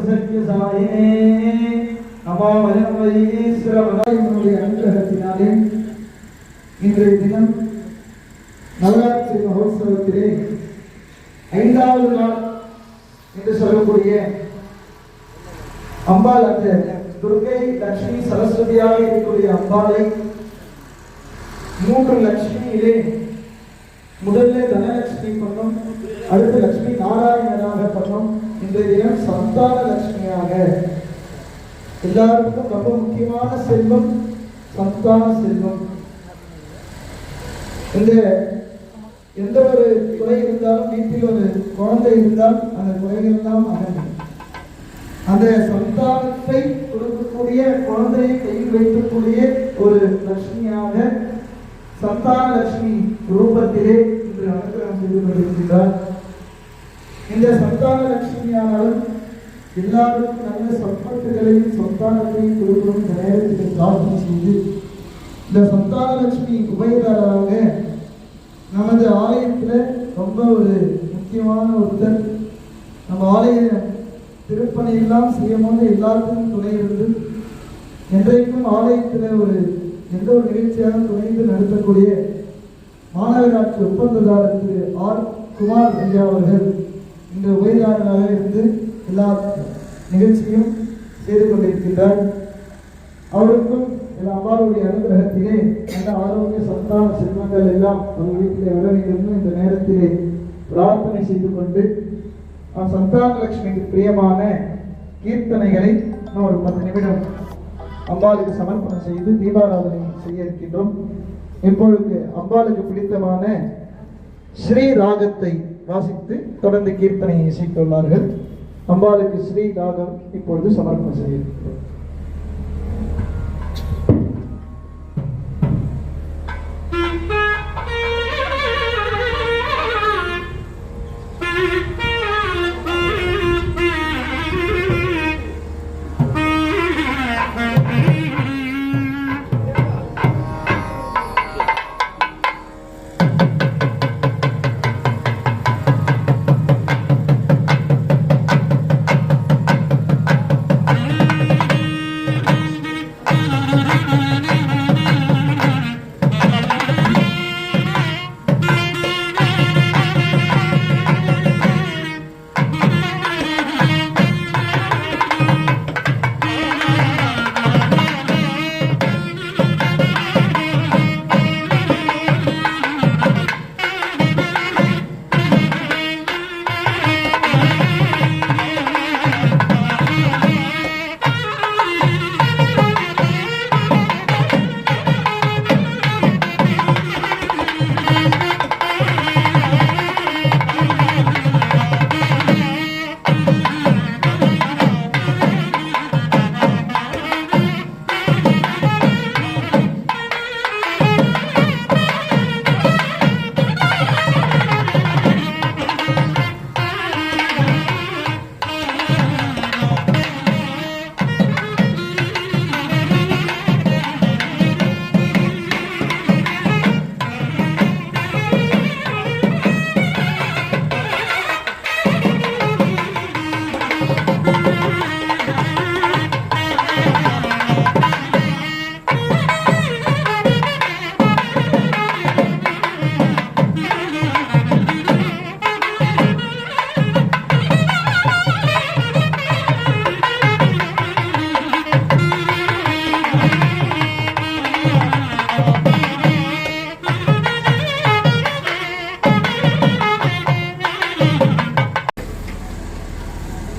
சத்யசாயினே நமோ ஈஸ்வரனுடைய அனுகிரகத்தினாலே இன்றைய தினம் நவராத்திரி மகோத்சவத்திலே 5வது நாள் என்று சொல்லக்கூடிய அம்பாள், அந்த துர்கை லட்சுமி சரஸ்வதியாக இருக்கக்கூடிய அம்பாளை 3 லட்சுமியிலே முதல்ல தனலட்சுமி பண்ணோம், அடுத்து லட்சுமி நாராயணனாக பண்ணோம். இன்றைய தினம் சந்தான லட்சுமியாக, எல்லாருக்கும் ரொம்ப முக்கியமான செல்வம் சந்தான செல்வம். இந்த எந்த ஒரு குறை இருந்தாலும், வீட்டில் ஒரு குழந்தை இருந்தால் அந்த குறைகள் எல்லாம் அகன்றும். அந்த சந்தானத்தை கொடுக்கக்கூடிய, குழந்தையை கையில் வைக்கக்கூடிய ஒரு லட்சுமியாக சந்தான லட்சுமி ரூபத்திலே இன்று அனுகிரகம் செய்து கொண்டிருக்கிறார். இந்த சந்தான லட்சுமியானாலும் எல்லாருக்கும் நல்ல சம்பத்துகளையும் சந்தானத்தையும் கொடுக்கணும். இந்த நேரத்தில் பிரார்த்தனை செய்து இந்த சந்தான லட்சுமி உபயதாரராக நமது ஆலயத்தில் ரொம்ப ஒரு முக்கியமான ஒருத்தர். நம்ம ஆலய திருப்பணியெல்லாம் செய்யும்போது எல்லாருக்கும் துணை இருந்து என்றைக்கும் ஆலயத்தில் எந்த ஒரு நிகழ்ச்சியாக துணைந்து நடத்தக்கூடிய மாநகராட்சி ஒப்பந்ததாரர் திரு ஆர் குமார் ஐயா அவர்கள் இந்த உபயதாரராக இருந்து எல்லா நிகழ்ச்சியும் செய்து கொண்டிருக்கின்றார். அவருக்கும் அம்பாளுடைய அனுகிரகத்திலே நல்ல ஆரோக்கிய சந்தான செல்வங்கள் எல்லாம் அவங்க வீட்டிலே வர வேண்டும் இந்த நேரத்திலே பிரார்த்தனை செய்து கொண்டு சந்தான லட்சுமிக்கு பிரியமான கீர்த்தனைகளை ஒரு 10 நிமிடம் அம்பாளுக்கு சமர்ப்பணம் செய்து தீபாராதனை செய்ய இருக்கின்றோம். இப்பொழுது அம்பாளுக்கு பிடித்தமான ஸ்ரீ ராகத்தை வாசித்து தொடர்ந்து கீர்த்தனையை இசைத்துள்ளார்கள். அம்பாளுக்கு ஸ்ரீ ராகம் இப்பொழுது சமர்ப்பணம் செய்ய இருக்கின்றோம்.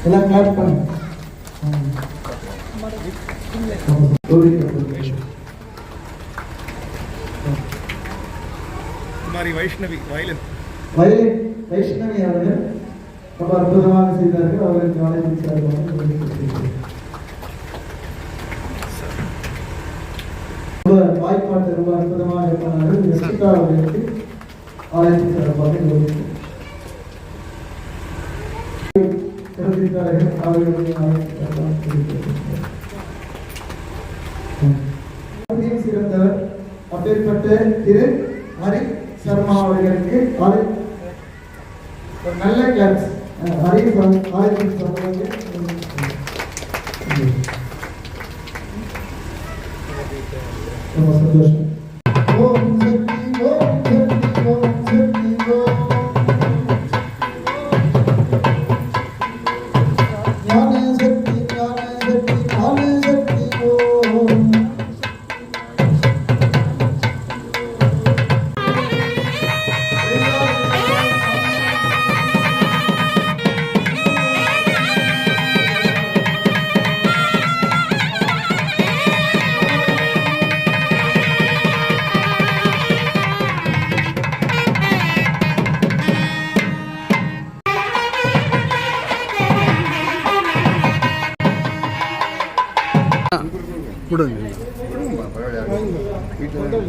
எல்லாம் கிளாப் பண்ணுங்க. குமாரி வைஷ்ணவி வயலின் வைஷ்ணவி அவர்கள் ரொம்ப அற்புதமாக செய்தார்கள். அவர்களுக்கு வாய்ப்பாட்டு ரொம்ப அற்புதமாக பண்ணார்கள். அவர்களுக்கு ஆலயத்தின் சிறப்பாக சிறந்தவர் அப்பேற்பட்ட திரு ஹரி சர்மா அவர்களுக்கு நல்ல கிளாஸ் ஹரி ஞான சக்தி ஓம். வீட்டில்